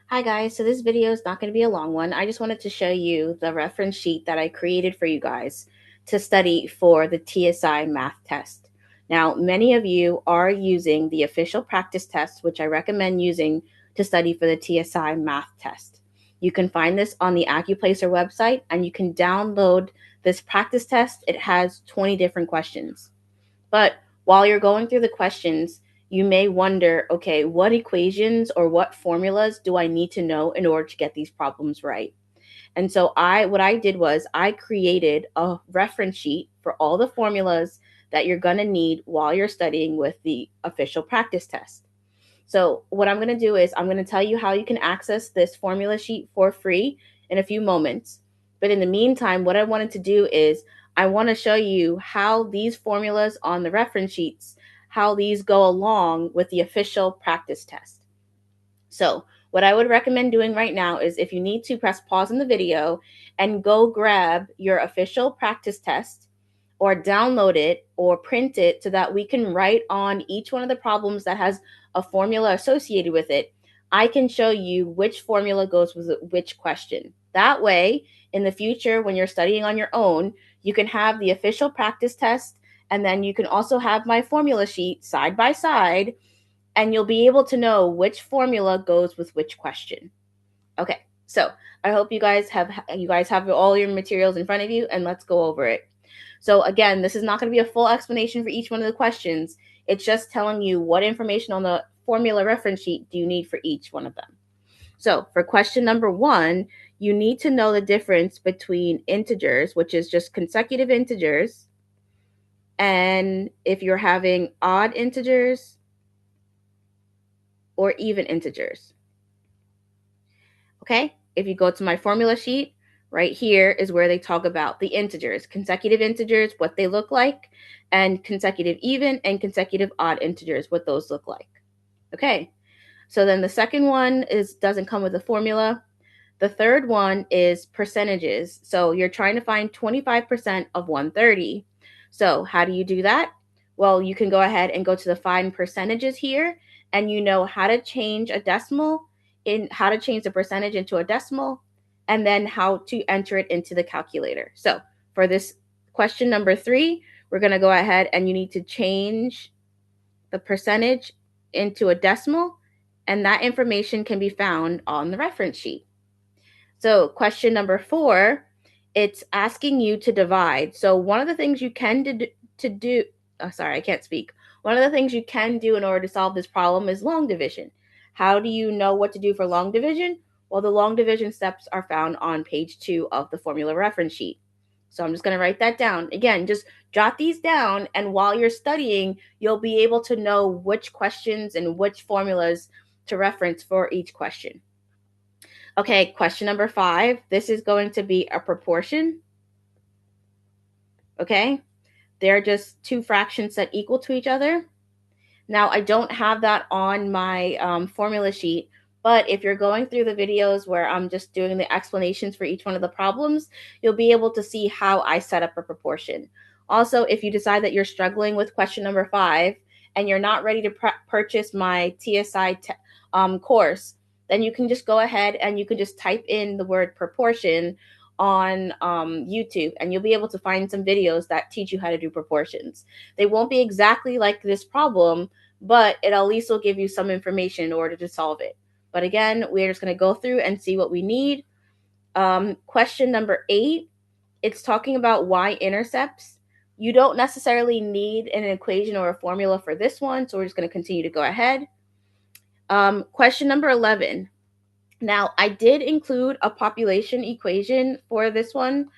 Hi guys, so this video is not going to be a long one. I just wanted to show you the reference sheet that I created for you guys to study for the TSI Math test. Now, many of you are using the official practice test, which I recommend using to study for the TSI Math test. You can find this on the accuplacer website and you can download this practice test. It has 20 different questions. But while you're going through the questions, you may wonder, okay, what equations or what formulas do I need to know in order to get these problems right? And so what I did was I created a reference sheet for all the formulas that you're going to need while you're studying with the official practice test. So what I'm going to do is I'm going to tell you how you can access this formula sheet for free in a few moments. But in the meantime, what I wanted to do is I want to show you how these formulas on the reference sheets, how these go along with the official practice test. So what I would recommend doing right now is if you need to press pause in the video and go grab your official practice test or download it or print it so that we can write on each one of the problems that has a formula associated with it. I can show you which formula goes with which question. That way, in the future, when you're studying on your own, you can have the official practice test and then you can also have my formula sheet side by side and you'll be able to know which formula goes with which question. Okay, so I hope you guys have all your materials in front of you, and let's go over it. So again, this is not going to be a full explanation for each one of the questions. It's just telling you what information on the formula reference sheet do you need for each one of them. So for question number 1, you need to know the difference between integers, which is just consecutive integers, and if you're having odd integers or even integers. Okay, if you go to my formula sheet, right here is where they talk about the integers, consecutive integers, what they look like, and consecutive even and consecutive odd integers, what those look like. Okay, so then the second one doesn't come with a formula. The third one is percentages. So you're trying to find 25% of 130. So how do you do that? Well, you can go ahead and go to the find percentages here, and you know how to change a decimal how to change the percentage into a decimal, and then how to enter it into the calculator. So for this question number 3, we're going to go ahead and you need to change the percentage into a decimal, and that information can be found on the reference sheet. So question number 4, it's asking you to divide. So one of the things you can do, oh, sorry, I can't speak. One of the things you can do in order to solve this problem is long division. How do you know what to do for long division? Well, the long division steps are found on page 2 of the formula reference sheet. So I'm just going to write that down. Again, just jot these down, and while you're studying, you'll be able to know which questions and which formulas to reference for each question. Okay, question number 5. This is going to be a proportion. Okay, they're just two fractions that equal to each other. Now, I don't have that on my formula sheet, but if you're going through the videos where I'm just doing the explanations for each one of the problems, you'll be able to see how I set up a proportion. Also, if you decide that you're struggling with question number 5 and you're not ready to purchase my TSI course, then you can just go ahead and you can just type in the word proportion on YouTube, and you'll be able to find some videos that teach you how to do proportions. They won't be exactly like this problem, but it at least will give you some information in order to solve it. But again, we're just going to go through and see what we need. Question number 8, it's talking about y-intercepts. You don't necessarily need an equation or a formula for this one, so we're just going to continue to go ahead. Question number 11. Now, I did include a population equation for this one,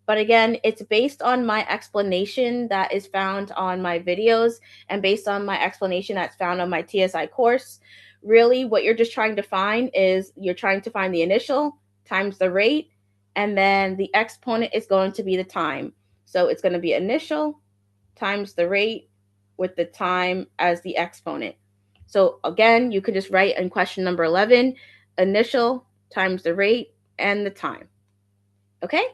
but again, it's based on my explanation that is found on my videos and based on my explanation that's found on my TSI course. Really, what you're just trying to find is you're trying to find the initial times the rate, and then the exponent is going to be the time. So it's going to be initial times the rate with the time as the exponent. So again, you could just write in question number 11, initial times the rate and the time. Okay?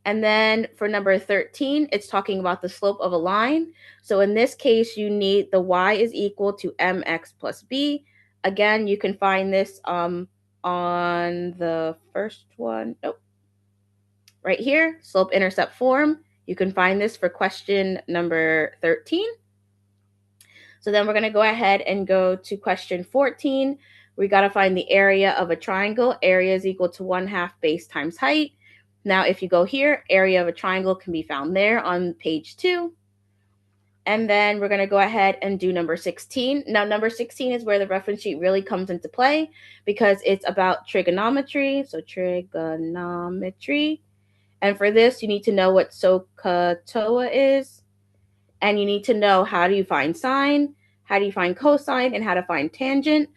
And then for number 13, it's talking about the slope of a line. So in this case, you need the y is equal to mx plus b. Again, you can find this on the first one. Nope. Right here, slope-intercept form. You can find this for question number 13. So then we're going to go ahead and go to question 14. We got to find the area of a triangle. Area is equal to 1/2 base times height. Now, if you go here, area of a triangle can be found there on page 2. And then we're going to go ahead and do number 16. Now, number 16 is where the reference sheet really comes into play because it's about trigonometry. So trigonometry. And for this, you need to know what SOHCAHTOA is. And you need to know how do you find sine, how do you find cosine, and how to find tangent.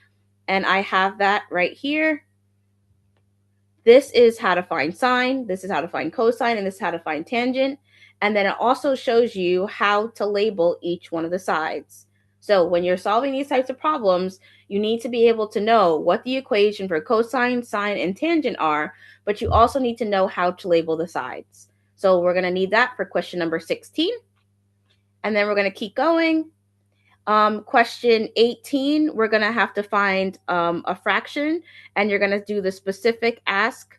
And I have that right here. This is how to find sine, this is how to find cosine, and this is how to find tangent. And then it also shows you how to label each one of the sides. So when you're solving these types of problems, you need to be able to know what the equation for cosine, sine, and tangent are, but you also need to know how to label the sides. So we're going to need that for question number 16. And then we're going to keep going. Question 18, we're going to have to find a fraction, and you're going to do the specific ask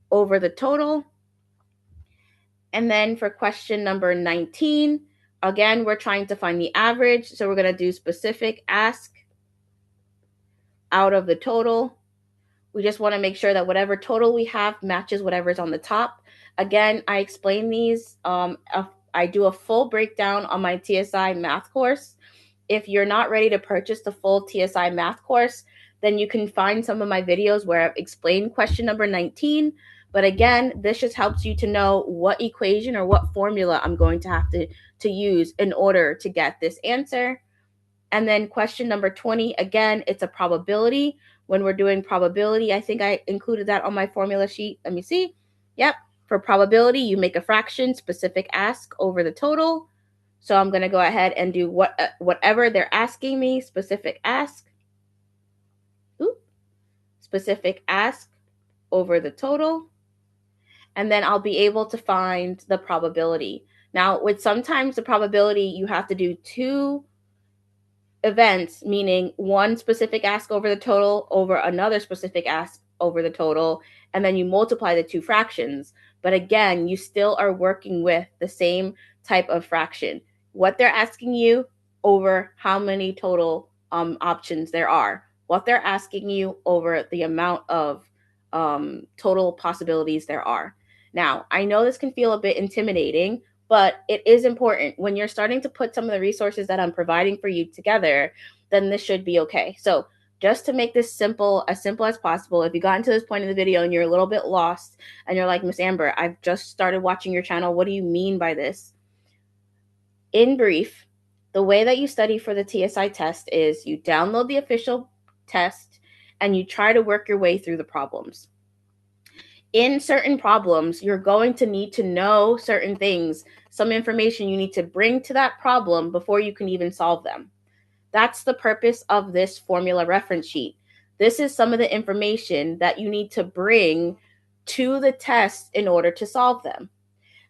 over the total. And then for question number 19, again, we're trying to find the average. So we're going to do specific ask out of the total. We just want to make sure that whatever total we have matches whatever's on the top. Again, I explain these. I do a full breakdown on my TSI math course. If you're not ready to purchase the full TSI math course, then you can find some of my videos where I've explained question number 19. But again, this just helps you to know what equation or what formula I'm going to have to use in order to get this answer. And then question number 20, again, it's a probability. When we're doing probability, I think I included that on my formula sheet. Let me see. Yep. For probability, you make a fraction, specific ask over the total. So I'm going to go ahead and do whatever they're asking me, specific ask. Specific ask over the total. And then I'll be able to find the probability. Now, with sometimes the probability, you have to do two events, meaning one specific ask over the total over another specific ask over the total, and then you multiply the two fractions. But again, you still are working with the same type of fraction. What they're asking you over how many total options there are. What they're asking you over the amount of total possibilities there are. Now, I know this can feel a bit intimidating, but it is important when you're starting to put some of the resources that I'm providing for you together, then this should be okay. So just to make this simple as possible, if you got into this point in the video and you're a little bit lost and you're like, Miss Amber, I've just started watching your channel. What do you mean by this? In brief, the way that you study for the TSI test is you download the official test and you try to work your way through the problems. In certain problems, you're going to need to know certain things, some information you need to bring to that problem before you can even solve them. That's the purpose of this formula reference sheet. This is some of the information that you need to bring to the test in order to solve them.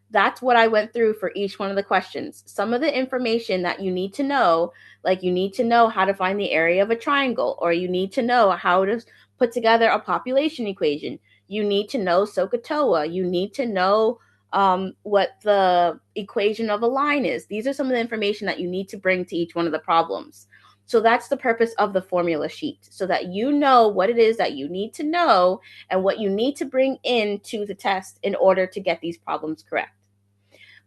That's what I went through for each one of the questions. Some of the information that you need to know, like you need to know how to find the area of a triangle, or you need to know how to put together a population equation. You need to know SOHCAHTOA. You need to know what the equation of a line is. These are some of the information that you need to bring to each one of the problems. So that's the purpose of the formula sheet, so that you know what it is that you need to know and what you need to bring into the test in order to get these problems correct.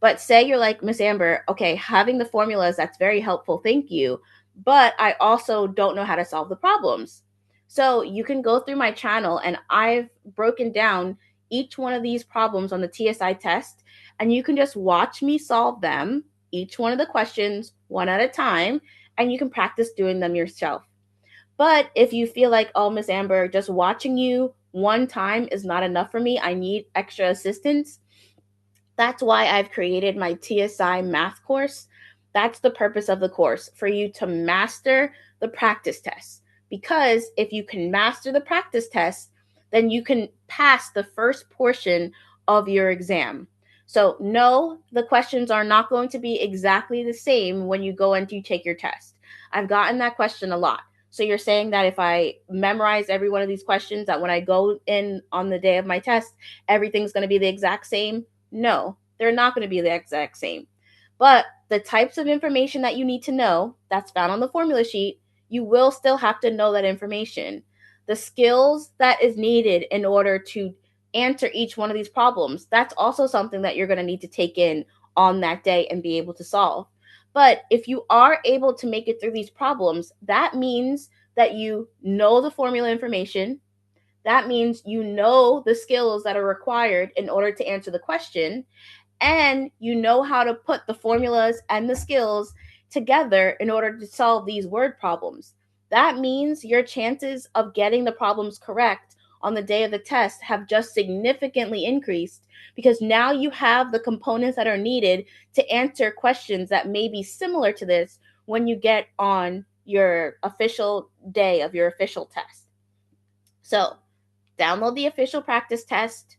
But say you're like, Miss Amber, okay, having the formulas, that's very helpful, thank you. But I also don't know how to solve the problems. So you can go through my channel and I've broken down each one of these problems on the TSI test, and you can just watch me solve them, each one of the questions, one at a time, and you can practice doing them yourself. But if you feel like, oh, Miss Amber, just watching you one time is not enough for me, I need extra assistance, that's why I've created my TSI math course. That's the purpose of the course, for you to master the practice test. Because if you can master the practice test, then you can pass the first portion of your exam. So no, the questions are not going to be exactly the same when you go and you take your test. I've gotten that question a lot. So you're saying that if I memorize every one of these questions, that when I go in on the day of my test, everything's going to be the exact same? No, they're not going to be the exact same. But the types of information that you need to know that's found on the formula sheet, you will still have to know that information. The skills that is needed in order to answer each one of these problems, that's also something that you're going to need to take in on that day and be able to solve. But if you are able to make it through these problems, that means that you know the formula information. That means you know the skills that are required in order to answer the question, and you know how to put the formulas and the skills together in order to solve these word problems. That means your chances of getting the problems correct on the day of the test have just significantly increased, because now you have the components that are needed to answer questions that may be similar to this when you get on your official day of your official test. So, download the official practice test,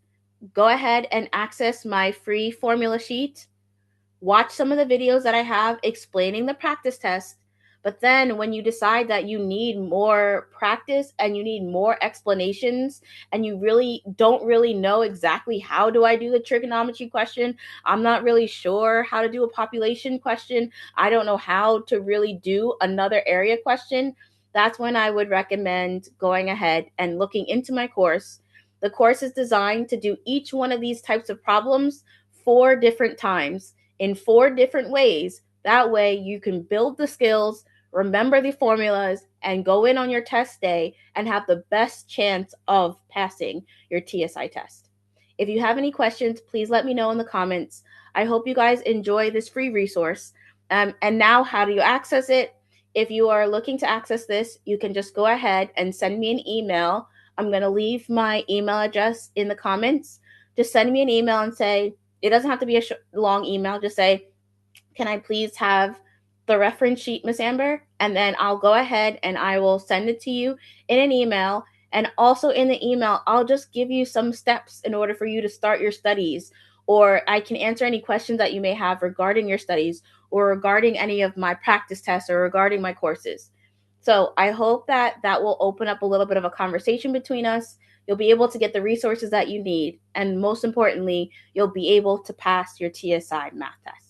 go ahead and access my free formula sheet, watch some of the videos that I have explaining the practice test. But then when you decide that you need more practice and you need more explanations and you really don't really know exactly how do I do the trigonometry question, I'm not really sure how to do a population question, I don't know how to really do another area question, that's when I would recommend going ahead and looking into my course. The course is designed to do each one of these types of problems 4 different times in 4 different ways. That way you can build the skills, remember the formulas, and go in on your test day and have the best chance of passing your TSI test. If you have any questions, please let me know in the comments. I hope you guys enjoy this free resource. And now, how do you access it? If you are looking to access this, you can just go ahead and send me an email. I'm going to leave my email address in the comments. Just send me an email and say, it doesn't have to be a long email. Just say, can I please have the reference sheet, Miss Amber? And then I'll go ahead and I will send it to you in an email. And also in the email, I'll just give you some steps in order for you to start your studies. Or I can answer any questions that you may have regarding your studies or regarding any of my practice tests or regarding my courses. So I hope that that will open up a little bit of a conversation between us. You'll be able to get the resources that you need. And most importantly, you'll be able to pass your TSI math test.